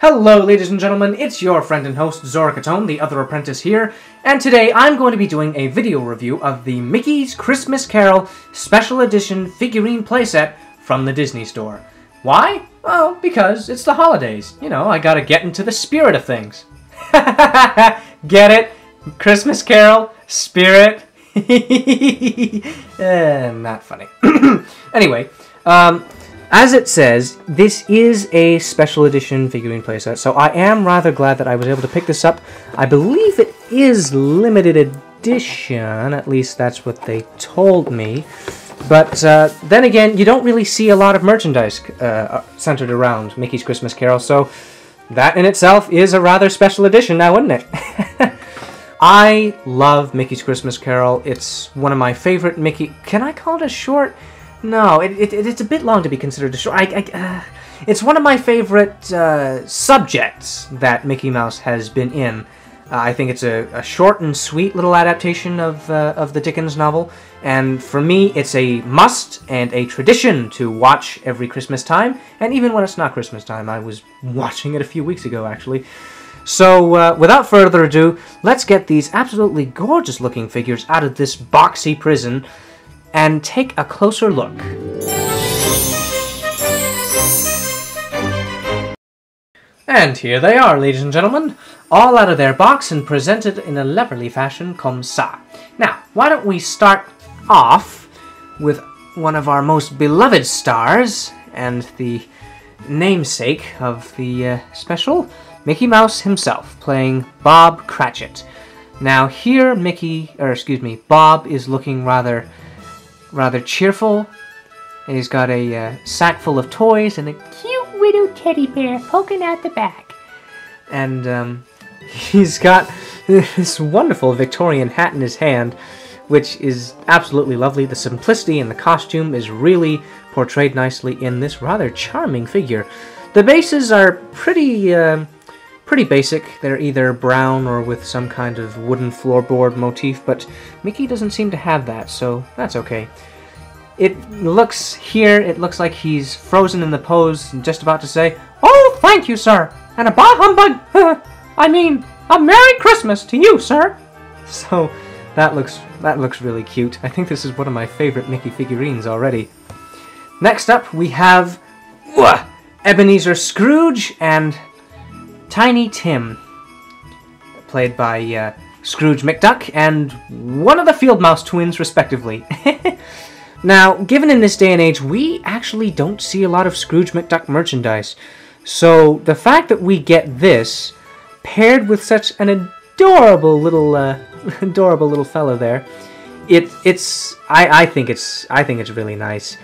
Hello ladies and gentlemen, it's your friend and host Zoricatone, the other apprentice here, and today I'm going to be doing a video review of the Mickey's Christmas Carol Special Edition figurine playset from the Disney Store. Why? Well, because it's the holidays. You know, I gotta get into the spirit of things. Get it? Christmas Carol? Spirit? Not funny. Anyway, as it says, this is a special edition figurine playset, so I am rather glad that I was able to pick this up. I believe it is limited edition, at least that's what they told me. But then again, you don't really see a lot of merchandise centered around Mickey's Christmas Carol, so that in itself is a rather special edition now, isn't it? I love Mickey's Christmas Carol. It's one of my favorite Mickey... Can I call it a short? No, it's a bit long to be considered a short. It's one of my favorite subjects that Mickey Mouse has been in. I think it's a short and sweet little adaptation of the Dickens novel, and for me, it's a must and a tradition to watch every Christmas time, and even when it's not Christmas time. I was watching it a few weeks ago, actually. So, without further ado, let's get these absolutely gorgeous-looking figures out of this boxy prison and take a closer look. And here they are, ladies and gentlemen, all out of their box and presented in a Leverly fashion comme ça. Now, why don't we start off with one of our most beloved stars and the namesake of the special, Mickey Mouse himself, playing Bob Cratchit. Now here Bob is looking rather cheerful. He's got a sack full of toys and a cute little teddy bear poking out the back. And he's got this wonderful Victorian hat in his hand, which is absolutely lovely. The simplicity in the costume is really portrayed nicely in this rather charming figure. The bases are pretty basic. They're either brown or with some kind of wooden floorboard motif, but Mickey doesn't seem to have that, so that's okay. It looks like he's frozen in the pose and just about to say, "Oh, thank you, sir, and a bah humbug, I mean, a Merry Christmas to you, sir." So, that looks really cute. I think this is one of my favorite Mickey figurines already. Next up, we have Ebenezer Scrooge and Tiny Tim, played by Scrooge McDuck and one of the Field Mouse twins, respectively. Now, given in this day and age, we actually don't see a lot of Scrooge McDuck merchandise. So, the fact that we get this, paired with such an adorable little fellow there, I think it's really nice.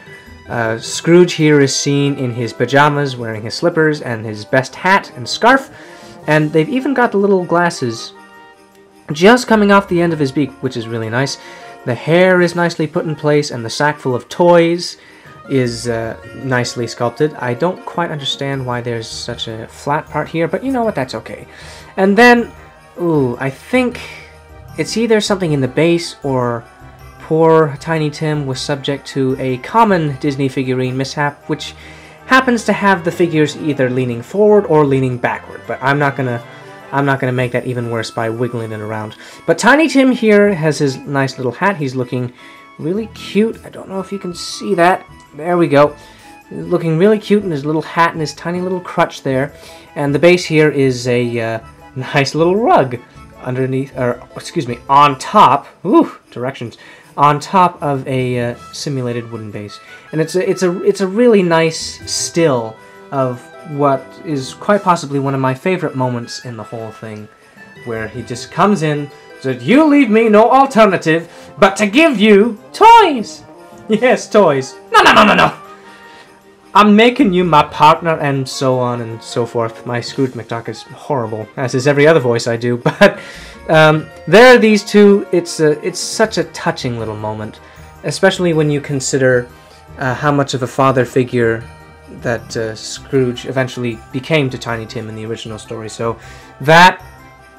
Scrooge here is seen in his pajamas, wearing his slippers and his best hat and scarf, and they've even got the little glasses just coming off the end of his beak, which is really nice. The hair is nicely put in place, and the sack full of toys is nicely sculpted. I don't quite understand why there's such a flat part here, but you know what, that's okay. And then, I think it's either something in the base or poor Tiny Tim was subject to a common Disney figurine mishap, which happens to have the figures either leaning forward or leaning backward, but I'm not gonna make that even worse by wiggling it around. But Tiny Tim here has his nice little hat. He's looking really cute. I don't know if you can see that. There we go. Looking really cute in his little hat and his tiny little crutch there. And the base here is a nice little rug underneath, or excuse me, on top. Directions. On top of a simulated wooden base, and it's a really nice still of what is quite possibly one of my favorite moments in the whole thing, where he just comes in, said, "You leave me no alternative but to give you toys." Yes, toys. No. I'm making you my partner, and so on and so forth. My Scrooge McDuck is horrible, as is every other voice I do, but there are these two. It's such a touching little moment, especially when you consider how much of a father figure that Scrooge eventually became to Tiny Tim in the original story. So that,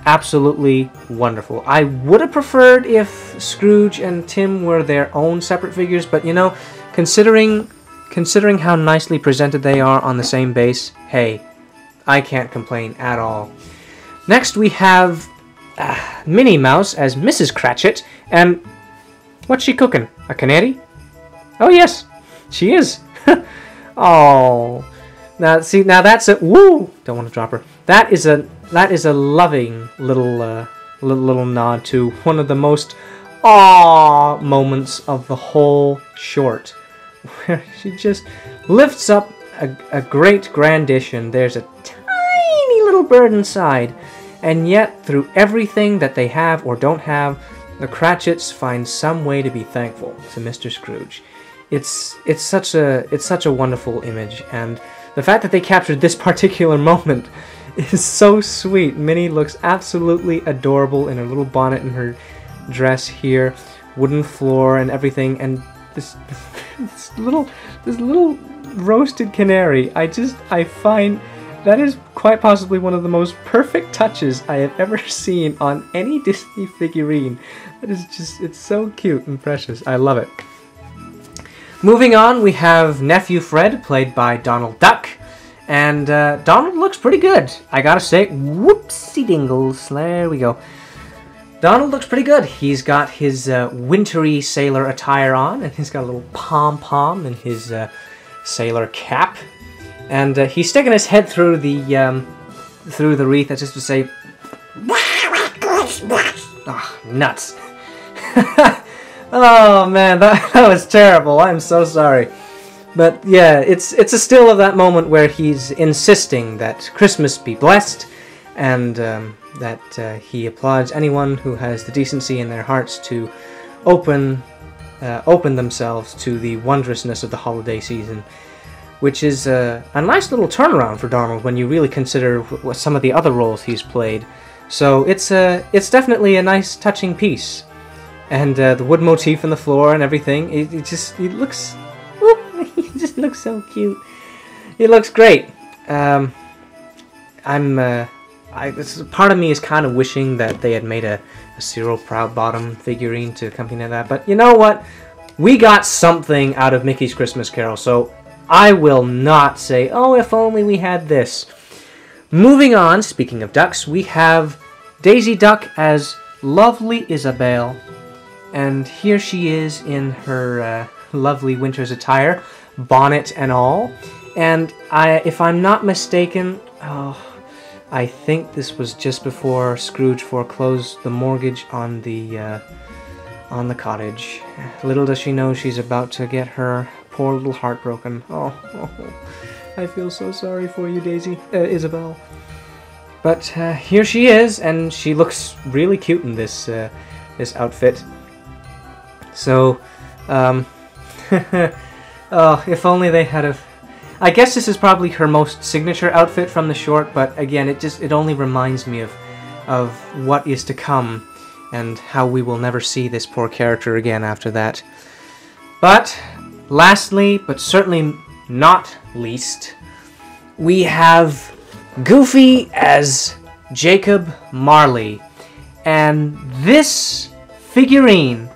absolutely wonderful. I would have preferred if Scrooge and Tim were their own separate figures, but you know, considering how nicely presented they are on the same base, hey, I can't complain at all. Next we have Minnie Mouse as Mrs. Cratchit, and what's she cooking? A canary? Oh yes, she is. Oh, now see, now that's a woo. Don't want to drop her. That is a loving little nod to one of the most aww moments of the whole short, where she just lifts up a great grandition. There's a tiny little bird inside, and yet through everything that they have or don't have, the Cratchits find some way to be thankful to Mr. Scrooge. It's such a wonderful image, and the fact that they captured this particular moment is so sweet. Minnie looks absolutely adorable in her little bonnet and her dress here, wooden floor and everything, and this little roasted canary. I find that is quite possibly one of the most perfect touches I have ever seen on any Disney figurine. It is just, it's so cute and precious. I love it. Moving on, we have Nephew Fred, played by Donald Duck. And Donald looks pretty good, I gotta say. Whoopsie dingles. There we go. Donald looks pretty good. He's got his wintry sailor attire on, and he's got a little pom-pom in his sailor cap. And he's sticking his head through the wreath, that's just to say, oh, nuts. Oh man, that was terrible. I'm so sorry. But yeah, it's a still of that moment where he's insisting that Christmas be blessed, and that he applauds anyone who has the decency in their hearts to open themselves to the wondrousness of the holiday season, which is a nice little turnaround for Donald when you really consider what some of the other roles he's played. So it's definitely a nice, touching piece, and the wood motif on the floor and everything. It looks. He just looks so cute. It looks great. Part of me is kind of wishing that they had made a Cyril Proudbottom figurine to accompany that, but you know what? We got something out of Mickey's Christmas Carol, so I will not say, oh, if only we had this. Moving on, speaking of ducks, we have Daisy Duck as lovely Isabelle, and here she is in her lovely winter's attire, bonnet and all, and if I'm not mistaken, I think this was just before Scrooge foreclosed the mortgage on the cottage. Little does she know she's about to get her poor little heart broken. Oh, I feel so sorry for you, Daisy, Isabelle. But here she is, and she looks really cute in this this outfit. So, oh, if only they had a. I guess this is probably her most signature outfit from the short, but again, it only reminds me of what is to come, and how we will never see this poor character again after that. But lastly, but certainly not least, we have Goofy as Jacob Marley, and this figurine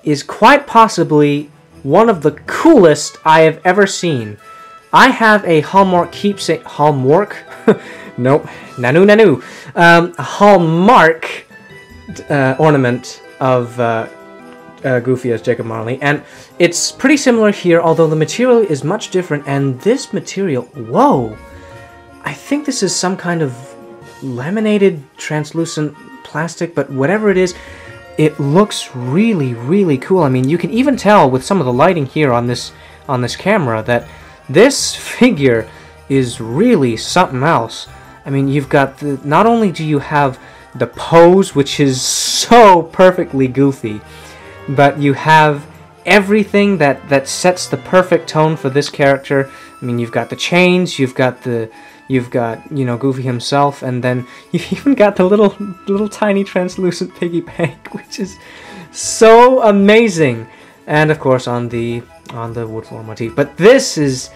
is quite possibly one of the coolest I have ever seen. I have a Hallmark keepsake. Hallmark? Nope. Nanu. A Hallmark ornament of Goofy as Jacob Marley, and it's pretty similar here, although the material is much different. And this material, whoa! I think this is some kind of laminated, translucent plastic, but whatever it is, it looks really, really cool. I mean, you can even tell with some of the lighting here on this camera that this figure is really something else. I mean, you've got not only do you have the pose, which is so perfectly Goofy, but you have everything that sets the perfect tone for this character. I mean, you've got the chains, you've got you know, Goofy himself, and then you've even got the little tiny translucent piggy bank, which is so amazing. And of course on the wood floor motif. But this is,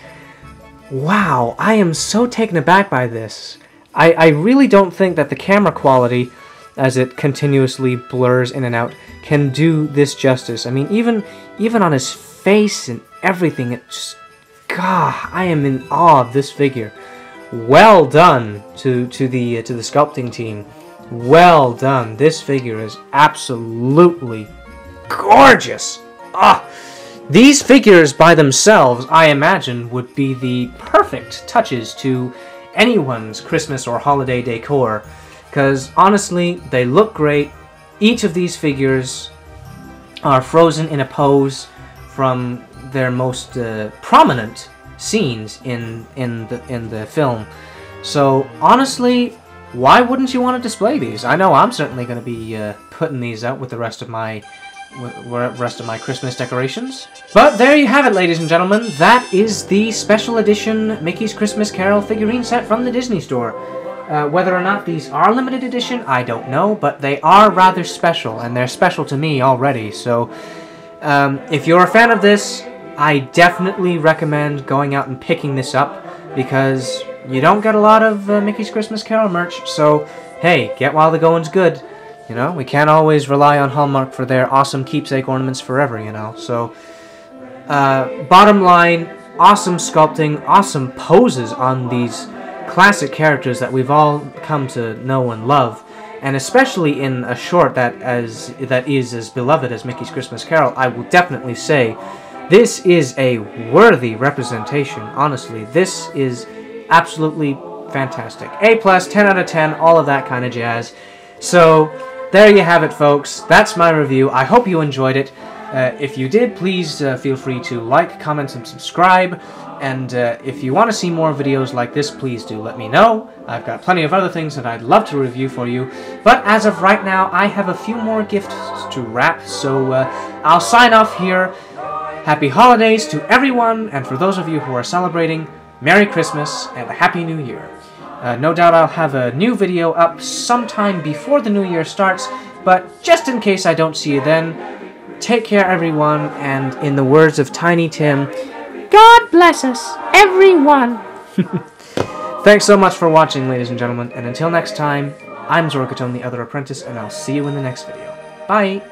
wow, I am so taken aback by this. I really don't think that the camera quality, as it continuously blurs in and out, can do this justice. I mean, even on his face and everything, it just, God, I am in awe of this figure. well done to the sculpting team. Well done. This figure is absolutely gorgeous. Ah, these figures by themselves, I imagine, would be the perfect touches to anyone's Christmas or holiday decor. Because honestly, they look great. Each of these figures are frozen in a pose from their most prominent scenes in the film. So honestly, why wouldn't you want to display these? I know I'm certainly going to be putting these out with the rest of my Christmas decorations. But there you have it, ladies and gentlemen. That is the special edition Mickey's Christmas Carol figurine set from the Disney Store. Whether or not these are limited edition, I don't know, but they are rather special, and they're special to me already. So if you're a fan of this, I definitely recommend going out and picking this up, because you don't get a lot of Mickey's Christmas Carol merch. So hey, get while the going's good. You know, we can't always rely on Hallmark for their awesome keepsake ornaments forever, you know. So bottom line, awesome sculpting, awesome poses on these classic characters that we've all come to know and love, and especially in a short that is as beloved as Mickey's Christmas Carol, I will definitely say this is a worthy representation. Honestly, this is absolutely fantastic. A+, 10 out of 10, all of that kind of jazz. So there you have it, folks. That's my review. I hope you enjoyed it. If you did, please feel free to like, comment, and subscribe. And if you want to see more videos like this, please do let me know. I've got plenty of other things that I'd love to review for you. But as of right now, I have a few more gifts to wrap, so I'll sign off here. Happy holidays to everyone, and for those of you who are celebrating, Merry Christmas and a Happy New Year. No doubt I'll have a new video up sometime before the new year starts, but just in case I don't see you then, take care everyone, and in the words of Tiny Tim, God bless us, everyone! Thanks so much for watching, ladies and gentlemen, and until next time, I'm Zorkatone, the Other Apprentice, and I'll see you in the next video. Bye!